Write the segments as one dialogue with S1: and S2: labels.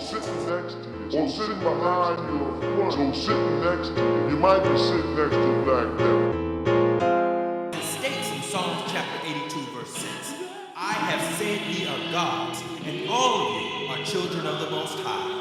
S1: sitting next to you, or sitting behind you, or front, or sitting next to you. You might be sitting next to a black devil.
S2: It states in Psalms chapter 82, verse 6, I have said ye are gods, and all of you are children of the Most High.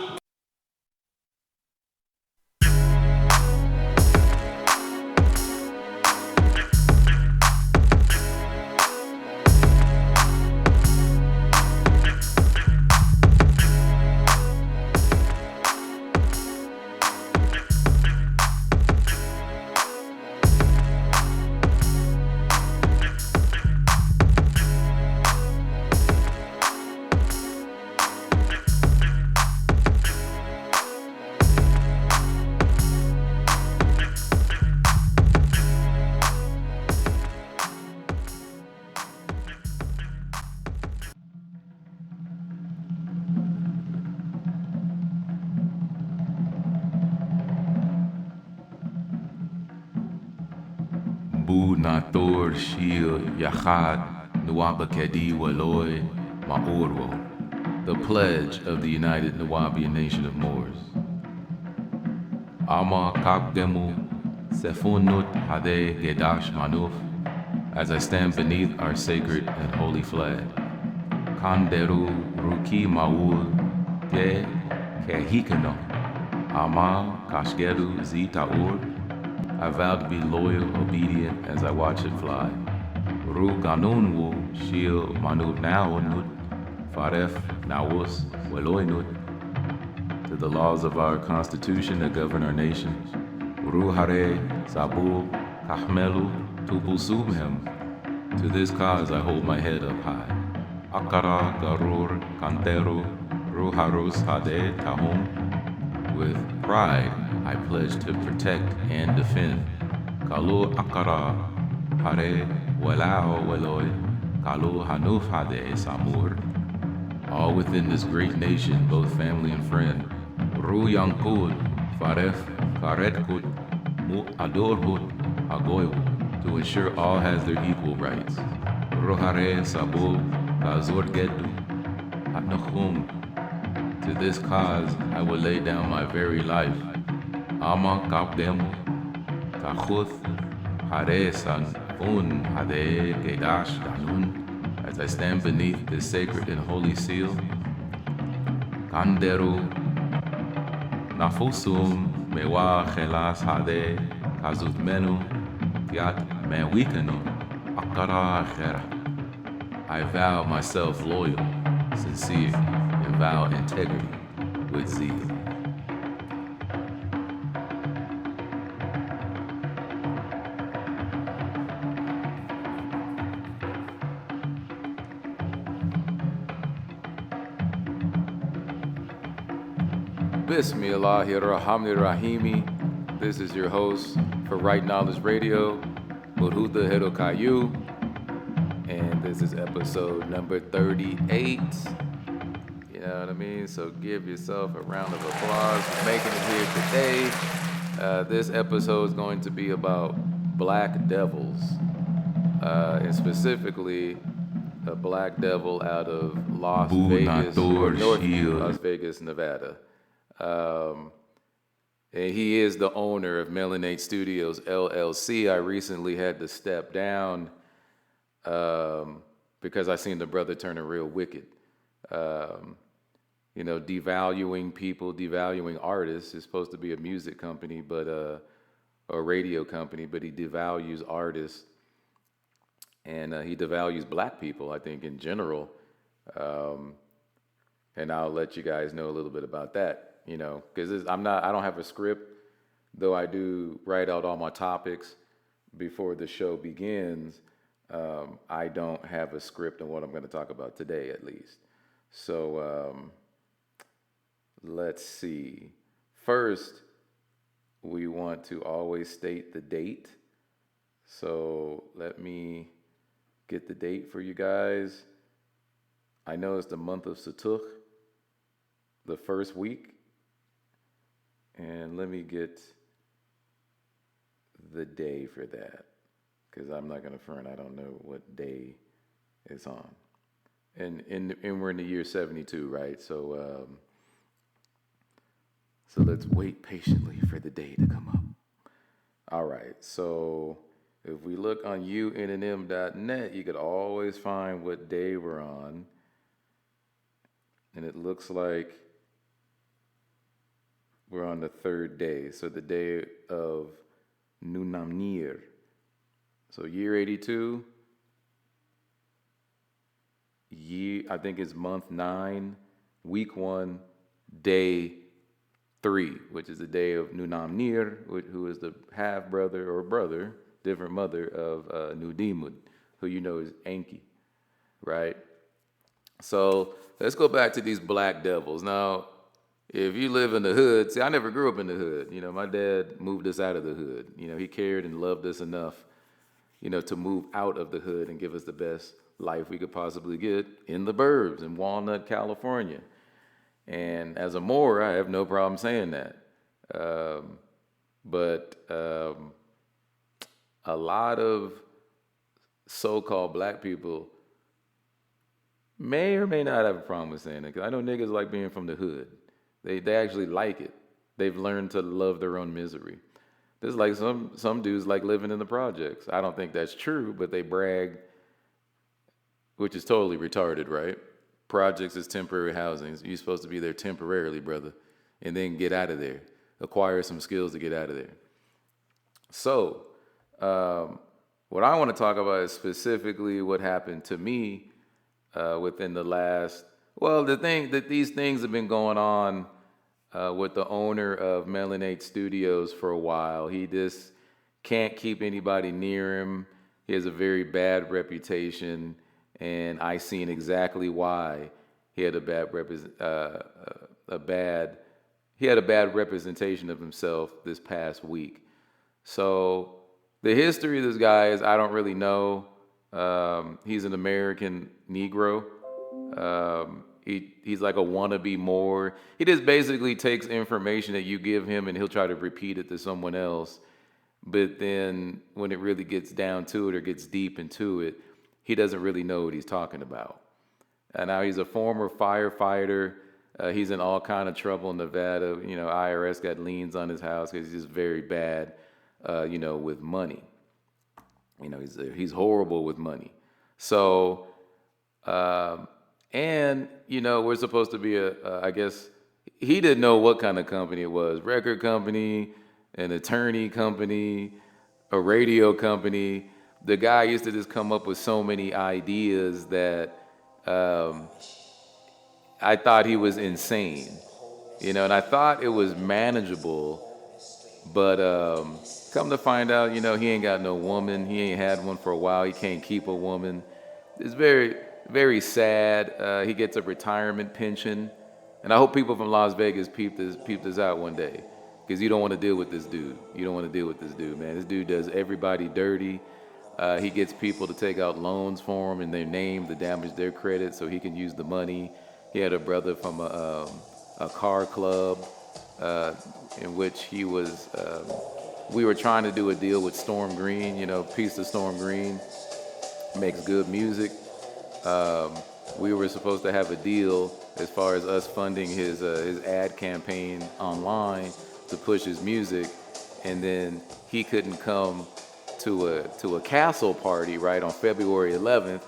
S3: Bu Nator Shil Yachad Nuwabakedi Waloi Maorwo, the pledge of the United Nuwabian Nation of Moors. Ama Kakdemu Sefunut Hade Gedash Manuf, as I stand beneath our sacred and holy flag. Kanderu Ruki Maul Te Kehikano, Ama Kashgeru Zitaur, I vow to be loyal, obedient as I watch it fly. Ru Ganunwu Shil Manut Naonut Faref Nawus Weloinut, to the laws of our Constitution that govern our nation. Ru Hare Sabu Kahmelu Tupul Subhem, to this cause I hold my head up high. Akara Garur Kantero Ru Harus Hade Tahum, with pride I pledge to protect and defend. Kalu Akara Hare Walao Weloi Kalu Hanuf Hade Samur, all within this great nation, both family and friend. Ru Yankud Faref Karetkut Mu Adorhut Hagoyu, to ensure all has their equal rights. Ru Hare Sabul Kazur Gedu Atnachum, to this cause I will lay down my very life. Ama Kapdemu Tachuth Hare San Un Hade Gedash Danun, as I stand beneath this sacred and holy seal. Kanderu Nafusum Mewa Chelas Hade Kazut Menu Tiat Mewikanu Akara Khera, I vow myself loyal, sincere, and vow integrity with zeal. Bismillahirrahmanirrahim. This is your host for Rit Nalej Radio, Mudhuda Hedokayu, and this is episode number 38. You know what I mean? So give yourself a round of applause for making it here today. This episode is going to be about black devils, and specifically a black devil out of Las Vegas, Nevada. And he is the owner of Melanate Studios, LLC. I recently had to step down because I seen the brother turning real wicked. You know, devaluing people, devaluing artists. It's supposed to be a music company, but a radio company, but he devalues artists. And he devalues black people, I think, in general. And I'll let you guys know a little bit about that. You know, because I don't have a script, though I do write out all my topics before the show begins. I don't have a script on what I'm going to talk about today, at least. So let's see. First, we want to always state the date. So let me get the date for you guys. I know it's the month of Satuch, the first week. And let me get the day for that, because I'm not going to front. I don't know what day it's on. And we're in the year 72, right? So So let's wait patiently for the day to come up. All right, so if we look on unm.net, you could always find what day we're on. And it looks like we're on the third day, so the day of Nunamnir. So year 82, I think it's month 9, week 1, day 3, which is the day of Nunamnir, who is the half brother or brother, different mother of Nudimud, who you know is Enki, right? So let's go back to these black devils. Now, if you live in the hood, see, I never grew up in the hood. You know, my dad moved us out of the hood. You know, he cared and loved us enough, you know, to move out of the hood and give us the best life we could possibly get in the burbs in Walnut, California. And as a Moor, I have no problem saying that. But a lot of so-called black people may or may not have a problem with saying it. Because I know niggas like being from the hood. They actually like it. They've learned to love their own misery. There's like some dudes like living in the projects. I don't think that's true, but they brag, which is totally retarded, right? Projects is temporary housing. You're supposed to be there temporarily, brother, and then get out of there. Acquire some skills to get out of there. So, what I want to talk about is specifically what happened to me within the last. Well, the thing that these things have been going on with the owner of Melanate Studios for a while. He just can't keep anybody near him. He has a very bad reputation, and I seen exactly why he had a bad representation of himself this past week. So the history of this guy is I don't really know. He's an American Negro. He's like a wannabe Moor. He just basically takes information that you give him and he'll try to repeat it to someone else. But then when it really gets down to it or gets deep into it, he doesn't really know what he's talking about. And now he's a former firefighter. He's in all kind of trouble in Nevada. You know, IRS got liens on his house because he's just very bad, you know, with money. You know, he's horrible with money. So, and, you know, we're supposed to be I guess, he didn't know what kind of company it was. Record company, an attorney company, a radio company. The guy used to just come up with so many ideas that I thought he was insane. You know, and I thought it was manageable. But come to find out, you know, he ain't got no woman. He ain't had one for a while. He can't keep a woman. It's very, very sad. He gets a retirement pension. And I hope people from Las Vegas peep this out one day. Because you don't want to deal with this dude. You don't want to deal with this dude, man. This dude does everybody dirty. He gets people to take out loans for him in their name to damage their credit so he can use the money. He had a brother from a car club in which he was... we were trying to do a deal with Storm Green, you know, peace to Storm Green, makes good music. We were supposed to have a deal as far as us funding his ad campaign online to push his music, and then he couldn't come to a castle party, right, on February 11th,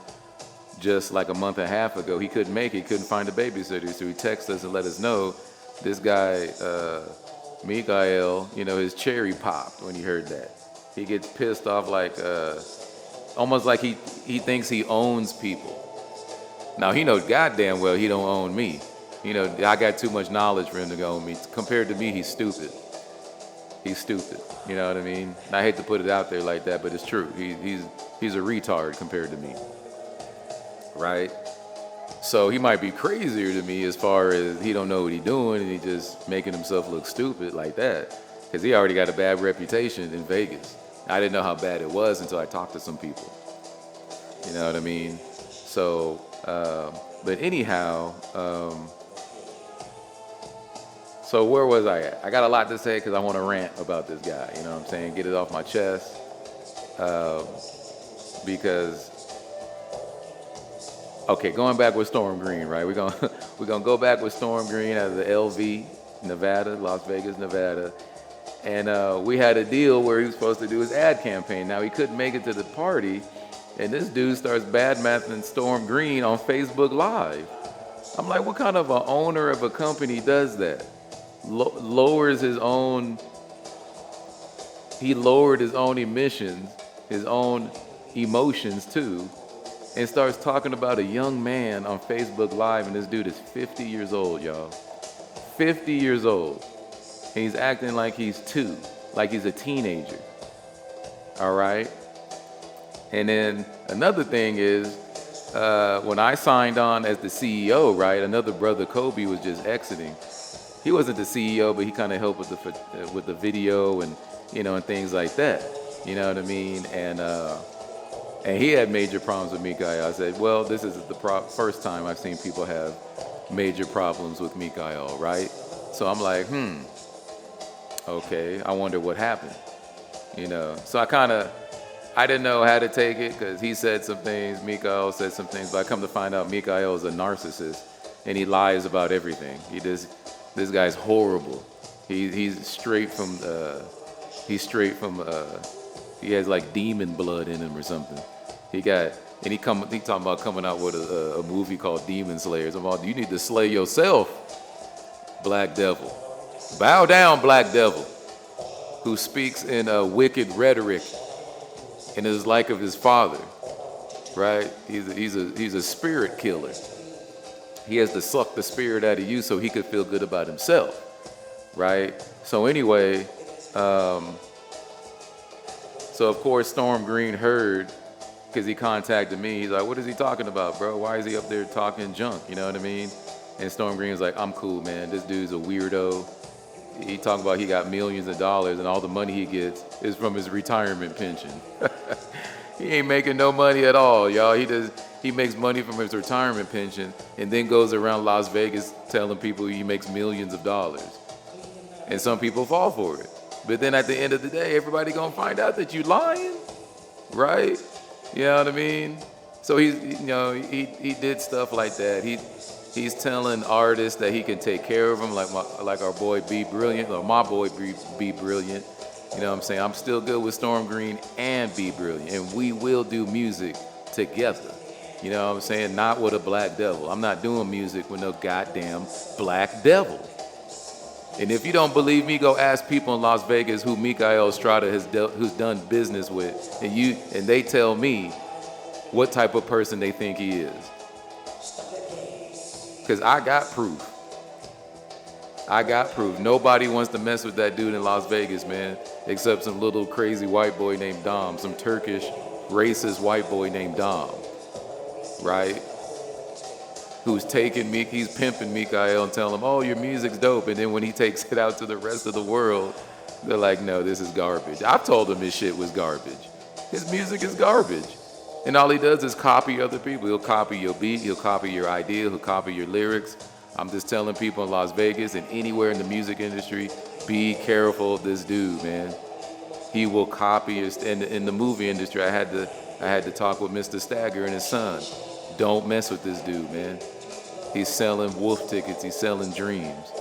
S3: just like a month and a half ago. He couldn't make it, he couldn't find a babysitter, so he texted us and let us know this guy, Mikael, you know, his cherry popped when he heard that. He gets pissed off like, almost like he thinks he owns people. Now, he knows goddamn well he don't own me. You know, I got too much knowledge for him to own me. Compared to me, he's stupid. He's stupid, you know what I mean? And I hate to put it out there like that, but it's true. He's a retard compared to me, right? So he might be crazier to me as far as he don't know what he's doing and he just making himself look stupid like that, because he already got a bad reputation in Vegas. I didn't know how bad it was until I talked to some people. You know what I mean? So, but anyhow, so where was I at? I got a lot to say because I want to rant about this guy. You know what I'm saying? Get it off my chest. Because, okay, going back with Storm Green, right? We're gonna go back with Storm Green out of the LV. Nevada, Las Vegas, Nevada. And we had a deal where he was supposed to do his ad campaign. Now, he couldn't make it to the party, and this dude starts badmouthing Storm Green on Facebook Live. I'm like, what kind of an owner of a company does that? Lowers his own, he lowered his own emissions, his own emotions too, and starts talking about a young man on Facebook Live, and this dude is 50 years old, y'all. 50 years old. And he's acting like he's 2, like he's a teenager. All right? And then another thing is, when I signed on as the CEO, right, another brother, Kobe, was just exiting. He wasn't the CEO, but he kind of helped with the video and, you know, and things like that. You know what I mean? And he had major problems with Mikael. I said, well, this is the first time I've seen people have major problems with Mikael, right? So I'm like, okay, I wonder what happened, you know? So I didn't know how to take it because he said some things, Mikael said some things, but I come to find out Mikael is a narcissist and he lies about everything. This guy's horrible. He's straight from, he has like demon blood in him or something. He talking about coming out with a movie called Demon Slayers. I'm all, you need to slay yourself, Black Devil. Bow down, Black Devil, who speaks in a wicked rhetoric and is like of his father, right? He's a spirit killer. He has to suck the spirit out of you so he could feel good about himself, right? So anyway, so of course Storm Green heard, because he contacted me. He's like, what is he talking about, bro? Why is he up there talking junk? You know what I mean? And Storm Green was like, I'm cool, man. This dude's a weirdo. He talking about he got millions of dollars and all the money he gets is from his retirement pension. He ain't making no money at all, y'all. He makes money from his retirement pension and then goes around Las Vegas telling people he makes millions of dollars. And some people fall for it. But then at the end of the day, everybody gonna find out that you lying, right? You know what I mean? So he did stuff like that. He's telling artists that he can take care of them, like our boy B Brilliant, or my boy B Brilliant. You know what I'm saying? I'm still good with Storm Green and B Brilliant, and we will do music together. You know what I'm saying? Not with a Black Devil. I'm not doing music with no goddamn Black Devil. And if you don't believe me, go ask people in Las Vegas who Mikael Estrada who's done business with, and they tell me what type of person they think he is. Because I got proof. Nobody wants to mess with that dude in Las Vegas, man, except some little crazy white boy named Dom, some Turkish racist white boy named Dom, right? Who's he's pimping Mikael and telling him, oh, your music's dope. And then when he takes it out to the rest of the world, they're like, no, this is garbage. I've told him his shit was garbage. His music is garbage. And all he does is copy other people. He'll copy your beat, he'll copy your idea, he'll copy your lyrics. I'm just telling people in Las Vegas and anywhere in the music industry, be careful of this dude, man. He will copy us. In the movie industry, I had to talk with Mr. Stagger and his son. Don't mess with this dude, man. He's selling wolf tickets, he's selling dreams.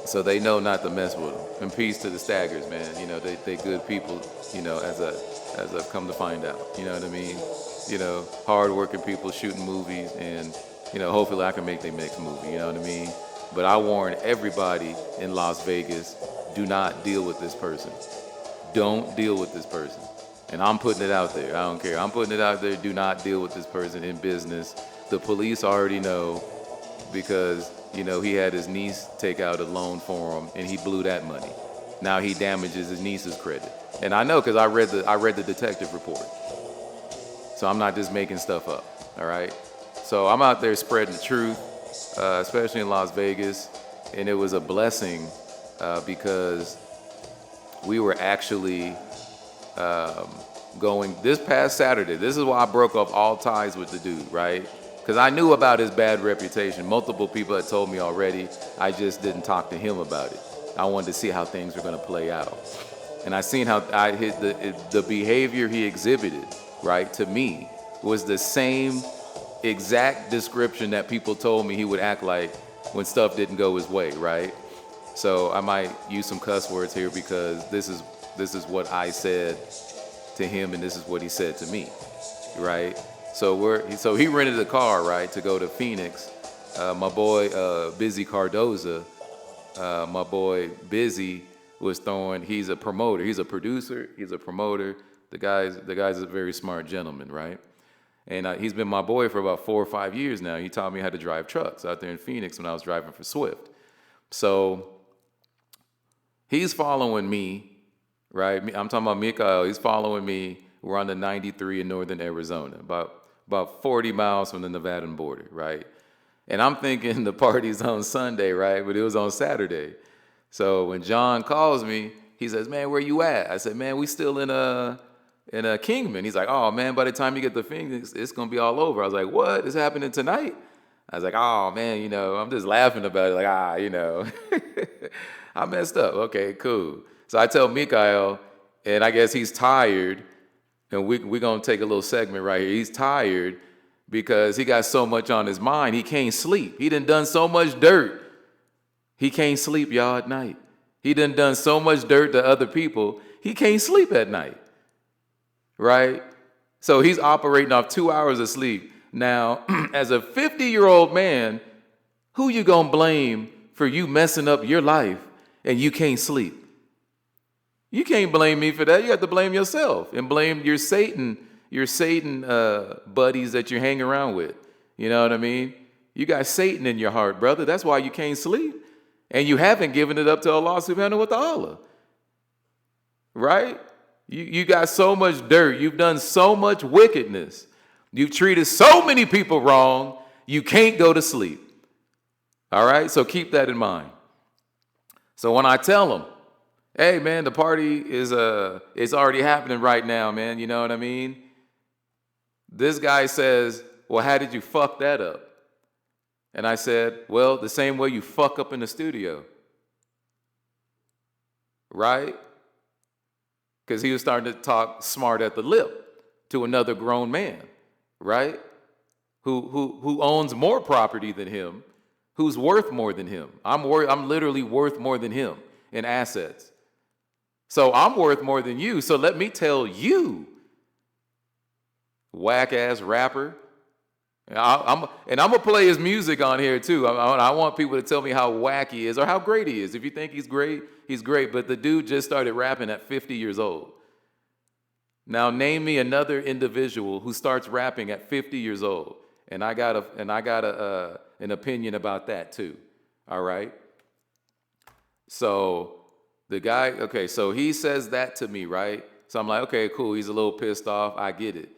S3: So they know not to mess with him. And peace to the Staggers, man. You know, they good people, you know, as I've come to find out. You know what I mean? You know, hard-working people shooting movies, and, you know, hopefully I can make their next movie, you know what I mean? But I warn everybody in Las Vegas, do not deal with this person. Don't deal with this person. And I'm putting it out there. I don't care. I'm putting it out there. Do not deal with this person in business. The police already know because, you know, he had his niece take out a loan for him and he blew that money. Now he damages his niece's credit. And I know because I read the detective report. So I'm not just making stuff up, all right? So I'm out there spreading the truth, especially in Las Vegas. And it was a blessing because we were actually going this past Saturday. This is why I broke off all ties with the dude, right? Because I knew about his bad reputation. Multiple people had told me already. I just didn't talk to him about it. I wanted to see how things were going to play out. And I seen how the behavior he exhibited, right, to me was the same exact description that people told me he would act like when stuff didn't go his way, right? So I might use some cuss words here because this is what I said to him and this is what he said to me, right? So he rented a car, right, to go to Phoenix. My boy Busy Cardoza, my boy Busy was he's a promoter, he's a producer, he's a promoter. The guy's a very smart gentleman, right? And he's been my boy for about 4 or 5 years now. He taught me how to drive trucks out there in Phoenix when I was driving for Swift. So he's following me, right? I'm talking about Mikael. He's following me. We're on the 93 in northern Arizona, about 40 miles from the Nevadan border, right? And I'm thinking the party's on Sunday, right? But it was on Saturday. So when John calls me, he says, "Man, where you at?" I said, "Man, we still in a Kingman." He's like, "Oh man, by the time you get to Phoenix, it's gonna be all over." I was like, "What is happening tonight?" I was like, "Oh man, I'm just laughing about it, like I messed up." Okay, cool. So I tell Mikael, and I guess he's tired, and we're gonna take a little segment right here. He's tired because he got so much on his mind, he can't sleep. He done so much dirt. He can't sleep, y'all, at night. He done so much dirt to other people, he can't sleep at night. Right? So he's operating off 2 hours of sleep. Now, as a 50-year-old man, who you gonna blame for you messing up your life and you can't sleep? You can't blame me for that. You have to blame yourself and blame your Satan buddies that you hang around with. You know what I mean? You got Satan in your heart, brother. That's why you can't sleep. And you haven't given it up to Allah subhanahu wa ta'ala. Right? You got so much dirt. You've done so much wickedness. You've treated so many people wrong. You can't go to sleep. All right? So keep that in mind. So when I tell them, "Hey, man, the party is it's already happening right now, man." You know what I mean? This guy says, "Well, how did you fuck that up?" And I said, "Well, the same way you fuck up in the studio." Right? Because he was starting to talk smart at the lip to another grown man, right? Who owns more property than him, who's worth more than him. I'm literally worth more than him in assets. So I'm worth more than you. So let me tell you, whack ass rapper. And I'm gonna play his music on here too. I want people to tell me how whack he is or how great he is. If you think he's great, he's great. But the dude just started rapping at 50 years old. Now name me another individual who starts rapping at 50 years old, and I got an opinion about that too. All right. So the guy, okay, so he says that to me, right? So I'm like, okay, cool. He's a little pissed off. I get it.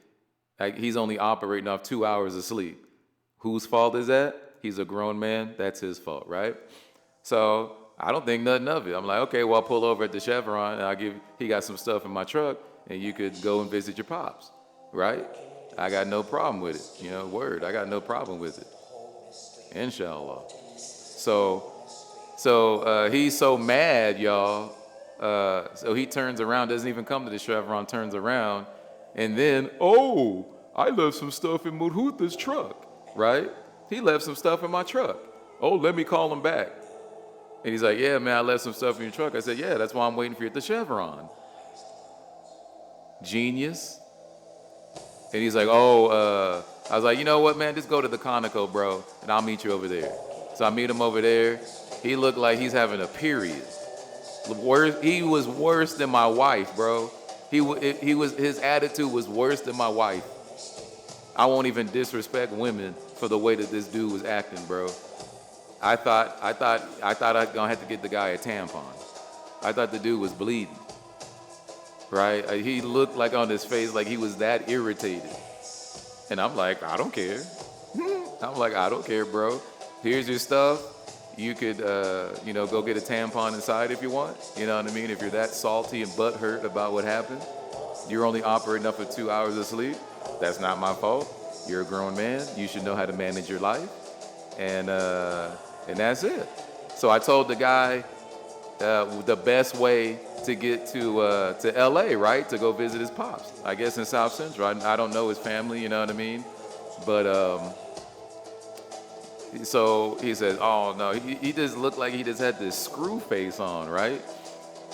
S3: He's only operating off 2 hours of sleep. Whose fault is that? He's a grown man. That's his fault, right? So I don't think nothing of it. I'm like, okay, well, I'll pull over at the Chevron and he got some stuff in my truck and you could go and visit your pops, right? I got no problem with it. Word. I got no problem with it. Inshallah. So he's so mad, y'all. So he turns around, doesn't even come to the Chevron, turns around. And then, I left some stuff in Mudhuta's truck, right? He left some stuff in my truck. Let me call him back. And he's like, "Yeah, man, I left some stuff in your truck." I said, "Yeah, that's why I'm waiting for you at the Chevron." Genius. And he's like, I was like, "You know what, man, just go to the Conoco, bro, and I'll meet you over there." So I meet him over there. He looked like he's having a period. He was worse than my wife, bro. His attitude was worse than my wife. I won't even disrespect women for the way that this dude was acting, bro. I thought I was gonna have to get the guy a tampon. I thought the dude was bleeding. Right? He looked like on his face like he was that irritated. And I'm like, I don't care. I'm like, I don't care, bro. Here's your stuff. You could, go get a tampon inside if you want. You know what I mean? If you're that salty and butthurt about what happened, you're only operating up for 2 hours of sleep. That's not my fault. You're a grown man. You should know how to manage your life. And that's it. So I told the guy the best way to get to LA, right? To go visit his pops. I guess in South Central. I don't know his family, you know what I mean? But So he says, oh no, he just looked like he just had this screw face on, right?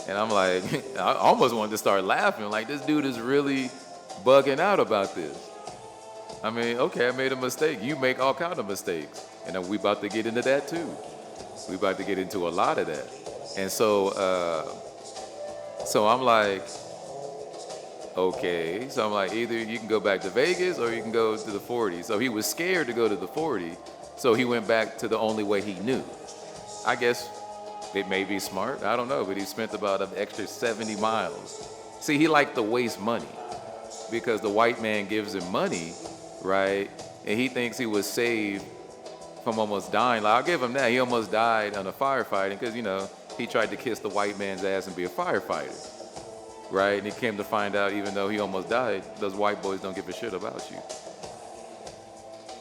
S3: And I'm like, I almost wanted to start laughing. Like, this dude is really bugging out about this. I mean, okay, I made a mistake. You make all kind of mistakes. And then we about to get into that too. We about to get into a lot of that. And so I'm like, okay. So I'm like, either you can go back to Vegas or you can go to the 40. So he was scared to go to the 40. So he went back to the only way he knew. I guess it may be smart. I don't know. But he spent about an extra 70 miles. See, he liked to waste money because the white man gives him money, right? And he thinks he was saved from almost dying. Like, I'll give him that. He almost died on a firefighting because, you know, he tried to kiss the white man's ass and be a firefighter, right? And he came to find out, even though he almost died, those white boys don't give a shit about you,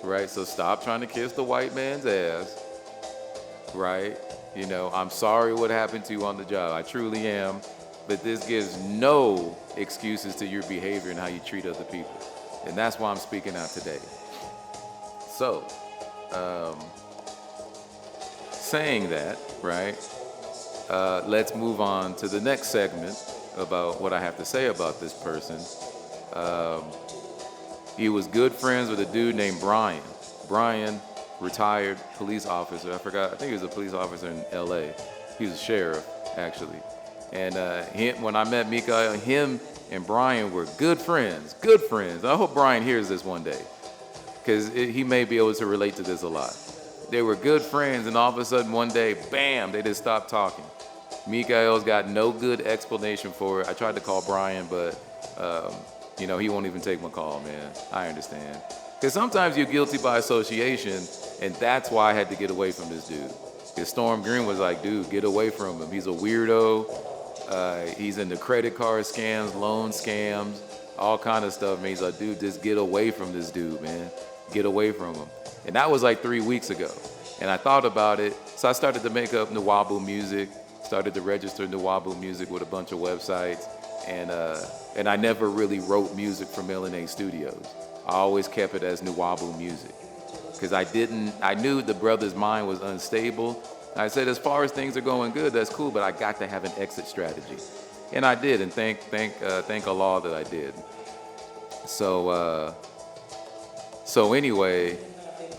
S3: right? So stop trying to kiss the white man's ass, right? You know, I'm sorry what happened to you on the job. I truly am. But this gives no excuses to your behavior and how you treat other people. And that's why I'm speaking out today. So, saying that, right, let's move on to the next segment about what I have to say about this person. He was good friends with a dude named Brian. Brian, retired police officer. I think he was a police officer in L.A. He was a sheriff, actually. And when I met Mikael, him and Brian were good friends. Good friends. I hope Brian hears this one day, because he may be able to relate to this a lot. They were good friends, and all of a sudden one day, bam, they just stopped talking. Mikael's got no good explanation for it. I tried to call Brian, but you know, he won't even take my call, man. I understand. Because sometimes you're guilty by association, and that's why I had to get away from this dude. Because Storm Green was like, dude, get away from him. He's a weirdo. He's into credit card scams, loan scams, all kind of stuff. Man, he's like, dude, just get away from this dude, man. Get away from him. And that was like 3 weeks ago. And I thought about it. So I started to make up Nuwabu music, started to register Nuwabu music with a bunch of websites. And I never really wrote music for Melanin Studios. I always kept it as Nuwabu music. Because I knew the brother's mind was unstable. I said, as far as things are going good, that's cool, but I got to have an exit strategy. And I did, and thank Allah that I did. So anyway,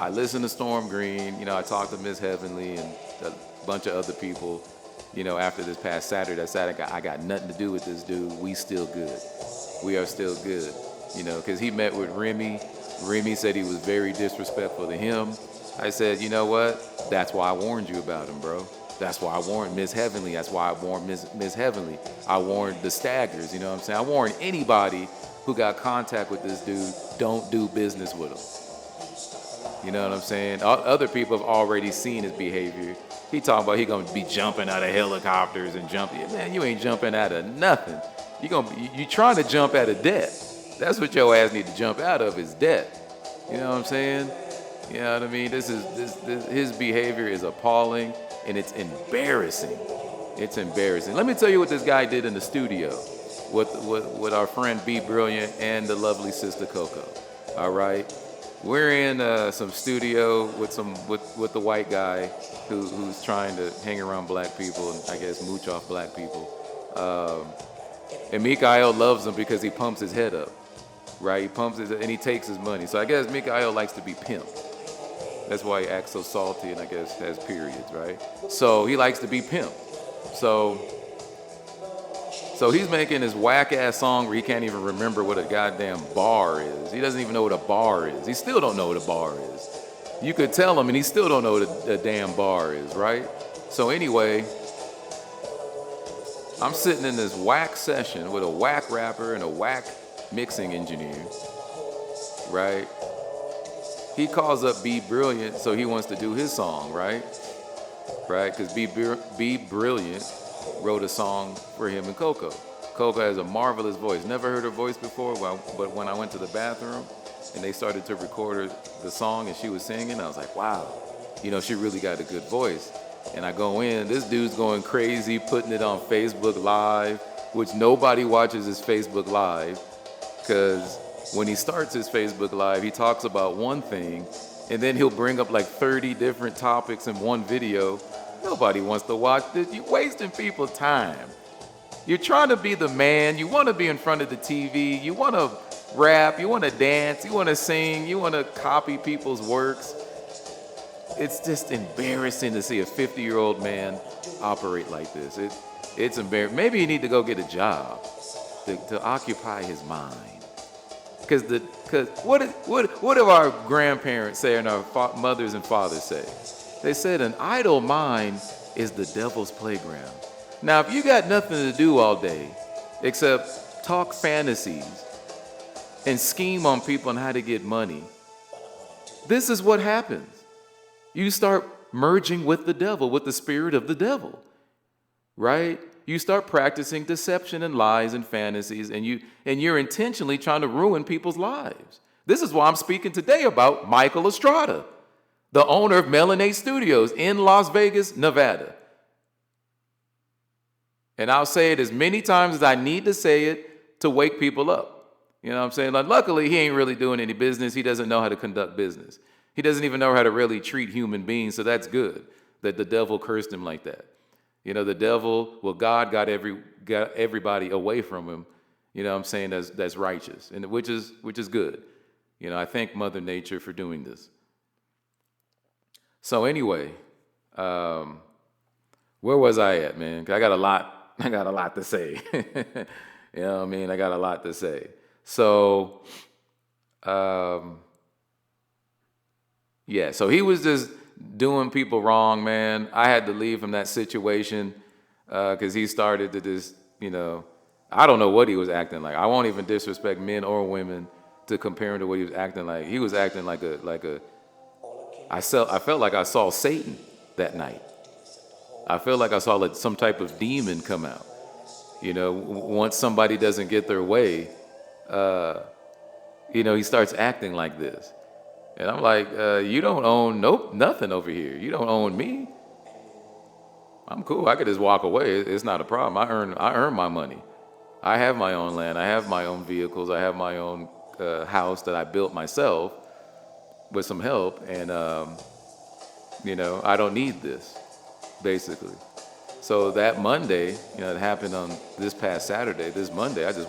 S3: I listened to Storm Green. You know, I talked to Miss Heavenly and a bunch of other people. You know, after this past Saturday, I got nothing to do with this dude. We still good. We are still good. You know, because he met with Remy. Remy said he was very disrespectful to him. I said, you know what? That's why I warned you about him, bro. That's why I warned Miss Heavenly. That's why I warned Miss Heavenly. I warned the Staggers, you know what I'm saying? I warned anybody who got contact with this dude, don't do business with him. You know what I'm saying? Other people have already seen his behavior. He talking about he gonna be jumping out of helicopters and jumping. Man, you ain't jumping out of nothing. You trying to jump out of death. That's what your ass need to jump out of, is death. You know what I'm saying? You know what I mean? His behavior is appalling, and it's embarrassing. It's embarrassing. Let me tell you what this guy did in the studio with our friend B Brilliant and the lovely sister Coco. All right, we're in some studio with the white guy who's trying to hang around black people and I guess mooch off black people. And Mikael loves him because he pumps his head up, right? He pumps his and he takes his money. So I guess Mikael likes to be pimped. That's why he acts so salty and I guess has periods, right? So he likes to be pimped. So he's making this whack-ass song where he can't even remember what a goddamn bar is. He doesn't even know what a bar is. He still don't know what a bar is. You could tell him and he still don't know what a damn bar is, right? So anyway, I'm sitting in this whack session with a whack rapper and a whack mixing engineer, right? He calls up B Brilliant, so he wants to do his song, right? Right? Because B Brilliant wrote a song for him and Coco. Coco has a marvelous voice. Never heard her voice before, but when I went to the bathroom and they started to record the song and she was singing, I was like, wow, you know, she really got a good voice. And I go in, this dude's going crazy, putting it on Facebook Live, which nobody watches his Facebook Live, because when he starts his Facebook Live, he talks about one thing, And then he'll bring up like 30 different topics in one video. Nobody wants to watch this. You're wasting people's time. You're trying to be the man. You want to be in front of the TV. You want to rap. You want to dance. You want to sing. You want to copy people's works. It's just embarrassing to see a 50-year-old man operate like this. It's embarrassing. Maybe you need to go get a job to occupy his mind. Because what do our grandparents say and our mothers and fathers say? They said an idle mind is the devil's playground. Now, if you got nothing to do all day except talk fantasies and scheme on people on how to get money, this is what happens. You start merging with the devil, with the spirit of the devil, right? You start practicing deception and lies and fantasies, and you're intentionally trying to ruin people's lives. This is why I'm speaking today about Michael Estrada, the owner of Melanate Studios in Las Vegas, Nevada. And I'll say it as many times as I need to say it to wake people up. You know what I'm saying? Like, luckily, he ain't really doing any business. He doesn't know how to conduct business. He doesn't even know how to really treat human beings, so that's good that the devil cursed him like that. You know, the devil, well, God got everybody away from him, you know what I'm saying, that's righteous, and which is good. You know, I thank Mother Nature for doing this. So anyway, where was I at, man? 'Cause I got a lot to say. You know what I mean? I got a lot to say. So, yeah, so he was just doing people wrong, man. I had to leave from that situation because he started to just, you know, I don't know what he was acting like. I won't even disrespect men or women to compare him to what he was acting like. He was acting like I felt like I saw Satan that night. I felt like I saw like some type of demon come out. You know, once somebody doesn't get their way, you know, he starts acting like this. And I'm like, you don't own nothing over here. You don't own me. I'm cool. I could just walk away. It's not a problem. I earn my money. I have my own land. I have my own vehicles. I have my own house that I built myself with some help. And, you know, I don't need this, basically. So that Monday, you know, it happened on this past Saturday. This Monday, I just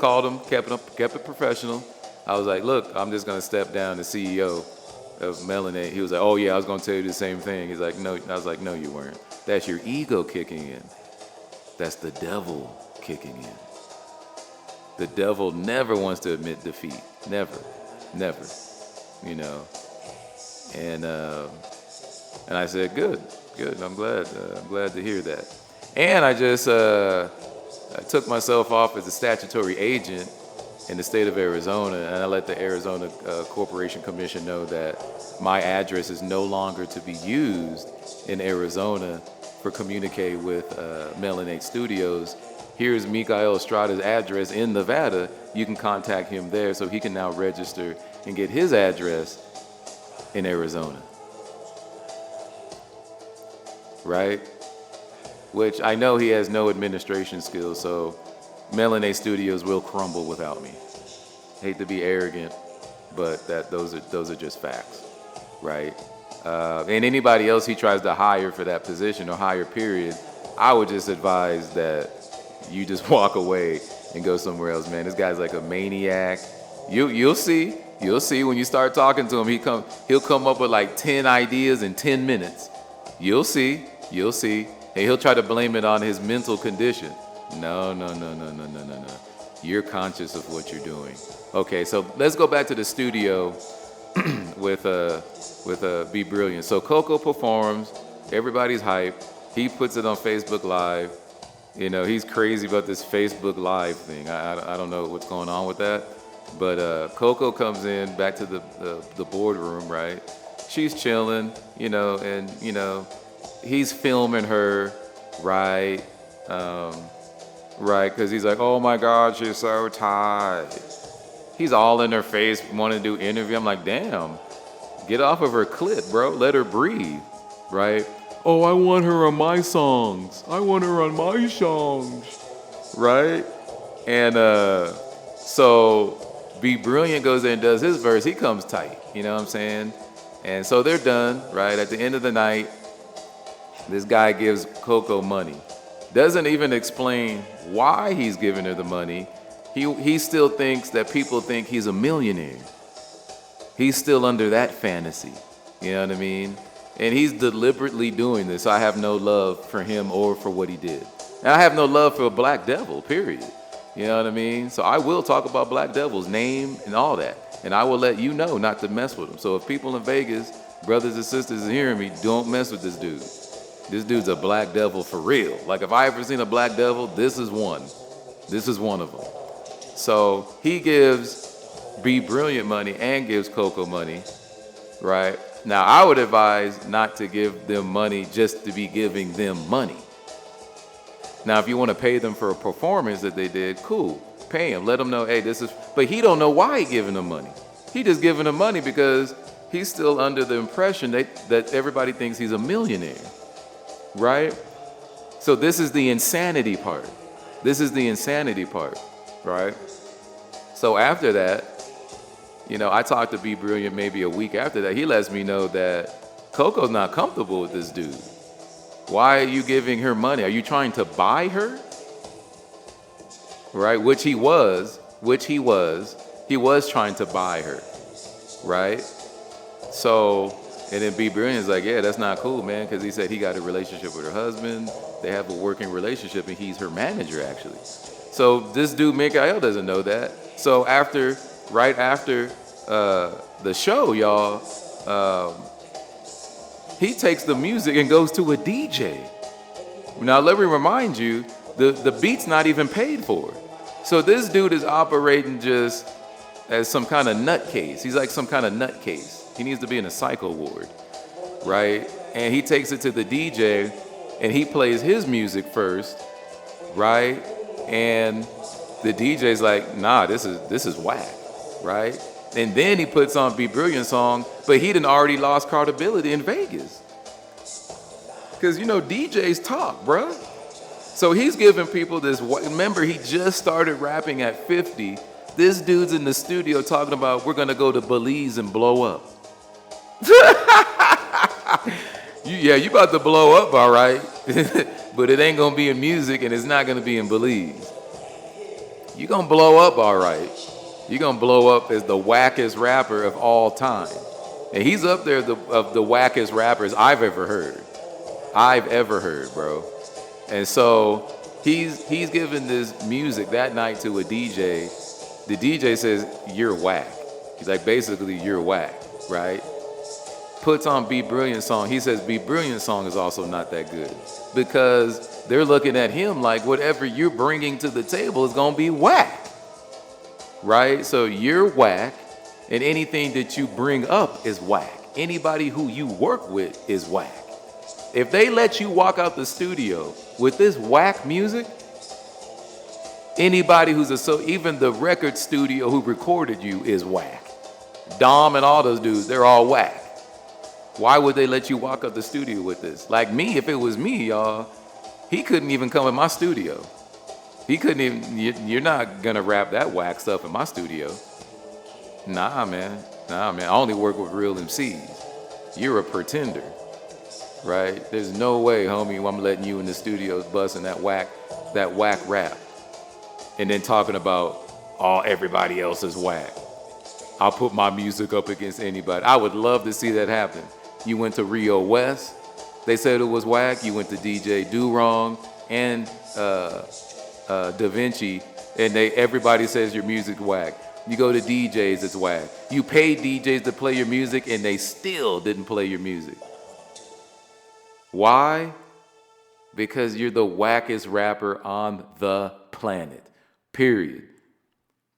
S3: called him, kept it professional. I was like, look, I'm just going to step down the CEO of Melanate. He was like, oh, yeah, I was going to tell you the same thing. He's like, no. I was like, no, you weren't. That's your ego kicking in. That's the devil kicking in. The devil never wants to admit defeat. Never. You know. And I said, good. I'm glad to hear that. And I just I took myself off as a statutory agent in the state of Arizona, and I let the Arizona Corporation Commission know that my address is no longer to be used in Arizona for communicating with Melanate Studios. Here's Michael Estrada's address in Nevada. You can contact him there so he can now register and get his address in Arizona. Right? Which I know he has no administration skills, so Melanate Studios will crumble without me. Hate to be arrogant, but those are just facts, right? And anybody else he tries to hire for that position or hire period, I would just advise that you just walk away and go somewhere else, man. This guy's like a maniac. You'll see when you start talking to him. He'll come up with like 10 ideas in 10 minutes. You'll see. And he'll try to blame it on his mental condition. No. You're conscious of what you're doing. Okay, so let's go back to the studio with Be Brilliant. So Coco performs, everybody's hyped. He puts it on Facebook Live. You know, he's crazy about this Facebook Live thing. I don't know what's going on with that. But Coco comes in back to the boardroom, right? She's chilling, you know, and, you know, he's filming her, right? Right, because he's like, oh my God, she's so tired. He's all in her face, wanting to do interview. I'm like, damn, get off of her clit, bro. Let her breathe, right? Oh, I want her on my songs. Right? And so Be Brilliant goes there and does his verse. He comes tight. You know what I'm saying? And so they're done, right? At the end of the night, this guy gives Coco money. Doesn't even explain why he's giving her the money. He still thinks that people think he's a millionaire. He's still under that fantasy. You know what I mean? And he's deliberately doing this. I have no love for him or for what he did. And I have no love for a Black Devil, period. You know what I mean? So I will talk about Black Devil's name and all that. And I will let you know not to mess with him. So if people in Vegas, brothers and sisters are hearing me, don't mess with this dude. This dude's a Black Devil for real. Like if I ever seen a Black Devil, this is one. This is one of them. So he gives Be Brilliant money and gives Coco money, right? Now, I would advise not to give them money just to be giving them money. Now, if you want to pay them for a performance that they did, cool. Pay them. Let them know, hey, this is... But he don't know why he giving them money. He just giving them money because he's still under the impression that everybody thinks he's a millionaire, right? So this is the insanity part. This is the insanity part, right? So after that, you know, I talked to Be Brilliant maybe a week after that. He lets me know that Coco's not comfortable with this dude. Why are you giving her money? Are you trying to buy her? Right? Which he was. He was trying to buy her. Right? So, and then Be Brilliant's like, yeah, that's not cool, man, because he said he got a relationship with her husband. They have a working relationship, and he's her manager, actually. So this dude, Mikael, doesn't know that. So right after the show, y'all, he takes the music and goes to a DJ. Now, let me remind you, the beat's not even paid for. So this dude is operating just as some kind of nutcase. He's like some kind of nutcase. He needs to be in a psycho ward, right? And he takes it to the DJ, and he plays his music first, right? And the DJ's like, nah, this is whack, right? And then he puts on Be Brilliant song, but he done already lost credibility in Vegas. Because, you know, DJs talk, bruh. So he's giving people this, remember, he just started rapping at 50. This dude's in the studio talking about, we're going to go to Belize and blow up. You about to blow up, all right. But it ain't going to be in music, and it's not going to be in Belize. You're going to blow up, all right. You're going to blow up as the wackest rapper of all time. And he's up there of the wackest rappers I've ever heard, bro. And so he's giving this music that night to a DJ. The DJ says, you're whack. He's like, basically, you're whack, right? Puts on Be Brilliant song. He says Be Brilliant song is also not that good because they're looking at him like whatever you're bringing to the table is going to be whack, right? So you're whack, and anything that you bring up is whack. Anybody who you work with is whack. If they let you walk out the studio with this whack music, anybody even the record studio who recorded you is whack. Dom and all those dudes, they're all whack. Why would they let you walk up the studio with this? Like me, if it was me, y'all, he couldn't even come in my studio. He couldn't even, you're not gonna rap that whack stuff in my studio. Nah, man. I only work with real MCs. You're a pretender, right? There's no way, homie, I'm letting you in the studio busting that whack rap. And then talking about, everybody else is whack. I'll put my music up against anybody. I would love to see that happen. You went to Rio West, they said it was whack. You went to DJ Do Wrong and Da Vinci, and everybody says your music's whack. You go to DJs, it's whack. You paid DJs to play your music, and they still didn't play your music. Why? Because you're the wackest rapper on the planet. Period.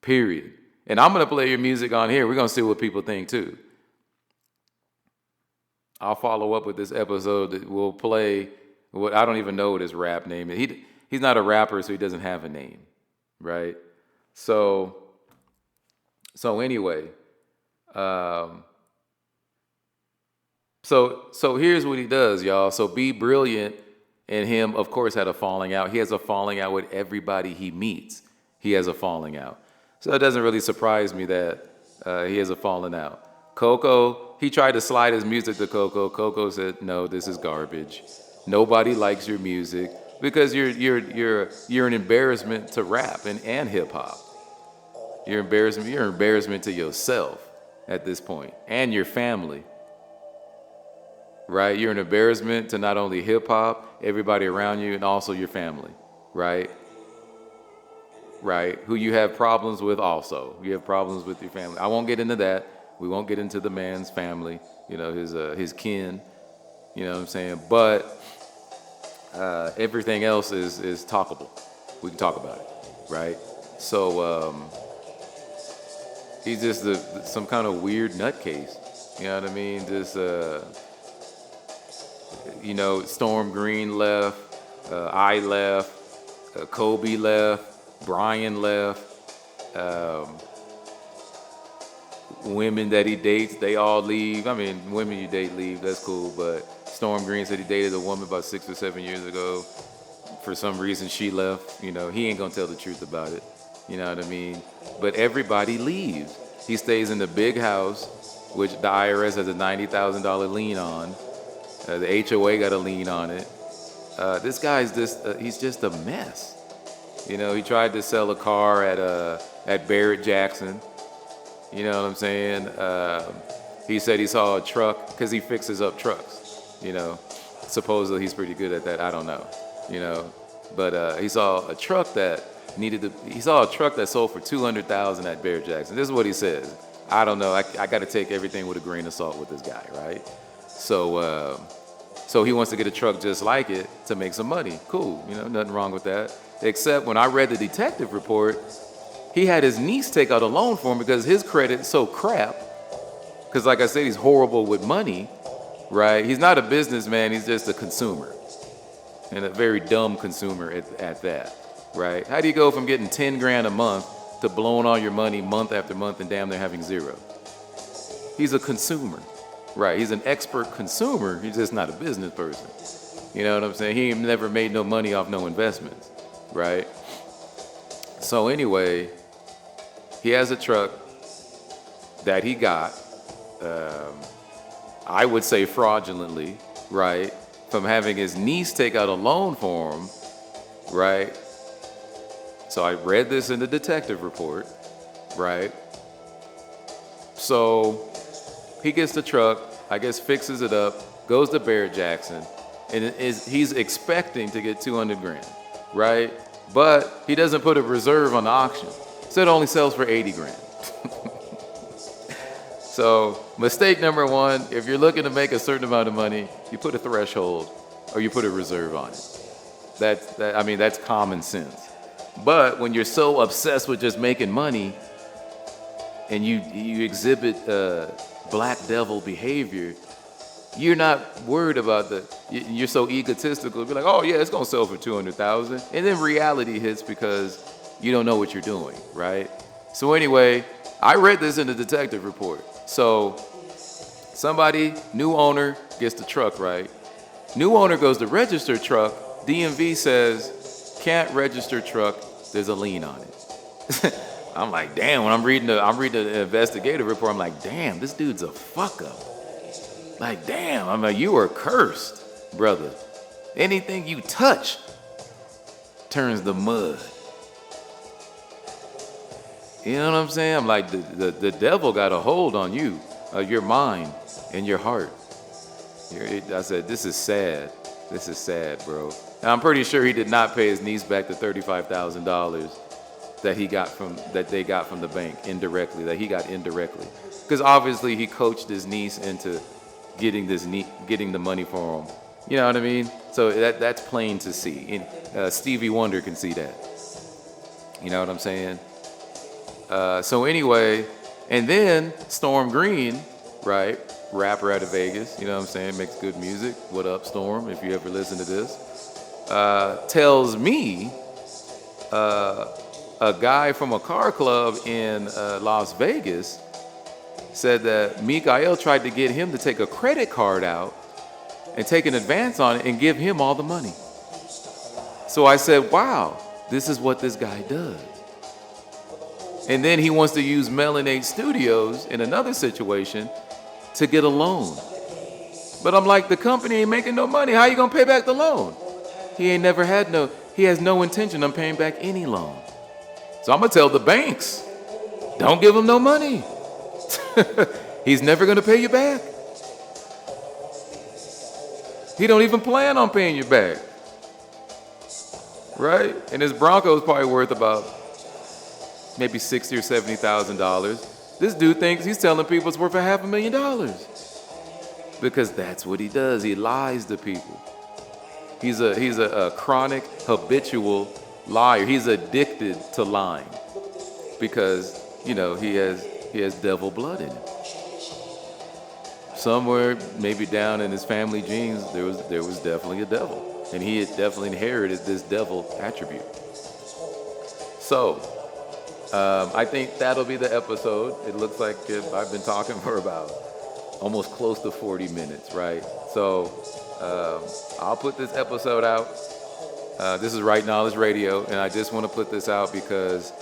S3: And I'm going to play your music on here. We're going to see what people think too. I'll follow up with this episode that will play what I don't even know what his rap name is. He's not a rapper, so he doesn't have a name, right? So anyway, so here's what he does, y'all. So Be Brilliant and him, of course, had a falling out. He has a falling out with everybody he meets. He has a falling out. So it doesn't really surprise me that he has a falling out. Coco, he tried to slide his music to Coco. Coco said, "No, this is garbage. Nobody likes your music because you're an embarrassment to rap and hip hop. You're embarrassment to yourself at this point and your family. Right? You're an embarrassment to not only hip hop, everybody around you, and also your family, right? Right? Who you have problems with also. You have problems with your family. I won't get into that. We won't get into the man's family, his kin, you know what I'm saying? But everything else is talkable. We can talk about it, right? So he's just some kind of weird nutcase, you know what I mean? Just, Storm Green left, I left, Kobe left, Brian left, women that he dates, they all leave. I mean, women you date leave, that's cool, but Storm Green said he dated a woman about 6 or 7 years ago. For some reason, she left. He ain't gonna tell the truth about it. You know what I mean? But everybody leaves. He stays in the big house, which the IRS has a $90,000 lien on. The HOA got a lien on it. This guy's he's just a mess. He tried to sell a car at Barrett Jackson. You know what I'm saying? He said he saw a truck, because he fixes up trucks. Supposedly he's pretty good at that. I don't know. But he saw a truck that sold for $200,000 at Barrett Jackson. This is what he says. I don't know. I got to take everything with a grain of salt with this guy, right? So he wants to get a truck just like it to make some money. Cool. Nothing wrong with that. Except when I read the detective report, he had his niece take out a loan for him because his credit's so crap. Because like I said, he's horrible with money, right? He's not a businessman. He's just a consumer, and a very dumb consumer at that, right? How do you go from getting 10 grand a month to blowing all your money month after month and damn near having zero? He's a consumer, right? He's an expert consumer. He's just not a business person. You know what I'm saying? He never made no money off no investments, right? So anyway, he has a truck that he got, I would say fraudulently, right? From having his niece take out a loan for him, right? So I read this in the detective report, right? So he gets the truck, I guess fixes it up, goes to Barrett Jackson, and he's expecting to get 200 grand, right? But he doesn't put a reserve on the auction. So it only sells for 80 grand. So mistake number one, if you're looking to make a certain amount of money, you put a threshold or you put a reserve on it. That's common sense. But when you're so obsessed with just making money and you exhibit black devil behavior, you're not worried about you're so egotistical. You're like, oh yeah, it's gonna sell for 200,000. And then reality hits because you don't know what you're doing, right? So anyway, I read this in the detective report. So new owner gets the truck, right? New owner goes to register truck. DMV says, can't register truck, there's a lien on it. I'm like, damn, when I'm reading the investigative report, I'm like, damn, this dude's a fuck up. Like, damn, I'm like, you are cursed, brother. Anything you touch turns to mud. You know what I'm saying? I'm like, the devil got a hold on you, your mind and your heart. I said, this is sad. This is sad, bro. And I'm pretty sure he did not pay his niece back the $35,000 that they got from the bank indirectly, that he got indirectly. Because obviously he coached his niece into getting the money for him. You know what I mean? So that's plain to see. And Stevie Wonder can see that. You know what I'm saying? So anyway, and then Storm Green, right? Rapper out of Vegas, you know what I'm saying? Makes good music. What up, Storm? If you ever listen to this, tells me a guy from a car club in Las Vegas said that Mikael tried to get him to take a credit card out and take an advance on it and give him all the money. So I said, wow, this is what this guy does. And then he wants to use Melanate Studios in another situation to get a loan. But I'm like, the company ain't making no money. How you gonna pay back the loan? He has no intention of paying back any loan. So I'm gonna tell the banks, don't give him no money. He's never gonna pay you back. He don't even plan on paying you back. Right? And his Bronco's probably worth about maybe $60,000 or $70,000. This dude thinks he's telling people it's worth $500,000. Because that's what he does. He lies to people. He's a chronic, habitual liar. He's addicted to lying because, he has devil blood in him. Somewhere, maybe down in his family genes, there was definitely a devil. And he had definitely inherited this devil attribute. So, I think that'll be the episode. It looks like I've been talking for about almost close to 40 minutes, right? So, I'll put this episode out. This is Rit Nalej Radio, and I just want to put this out because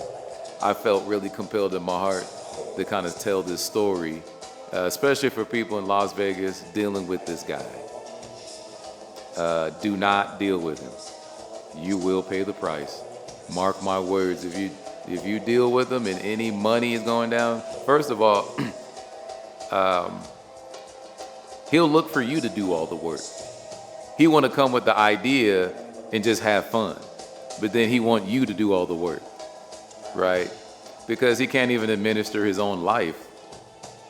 S3: I felt really compelled in my heart to kind of tell this story, especially for people in Las Vegas dealing with this guy. Do not deal with him. You will pay the price. Mark my words. If you deal with him and any money is going down, first of all, he'll look for you to do all the work. He want to come with the idea and just have fun, but then he want you to do all the work, right? Because he can't even administer his own life,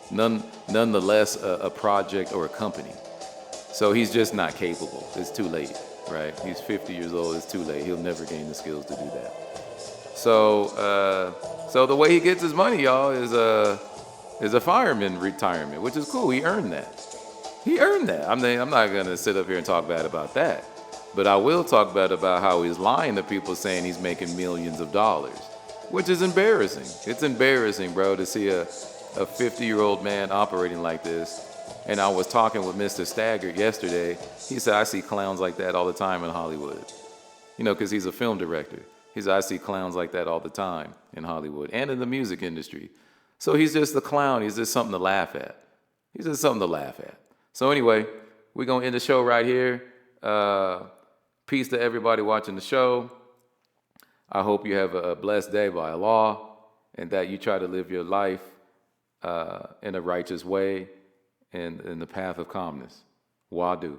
S3: nonetheless a project or a company. So he's just not capable. It's too late, right? He's 50 years old. It's too late. He'll never gain the skills to do that. So the way he gets his money, y'all, is a fireman retirement, which is cool. He earned that. I'm not gonna sit up here and talk bad about that, but I will talk bad about how he's lying to people, saying he's making millions of dollars, which is embarrassing. It's embarrassing, bro, to see a 50-year-old man operating like this. And I was talking with Mr. Staggart yesterday. He said, I see clowns like that all the time in Hollywood. Because he's a film director. He said, I see clowns like that all the time in Hollywood and in the music industry. So he's just a clown. He's just something to laugh at. So anyway, we're going to end the show right here. Peace to everybody watching the show. I hope you have a blessed day by Allah and that you try to live your life in a righteous way and in the path of calmness. Wadu.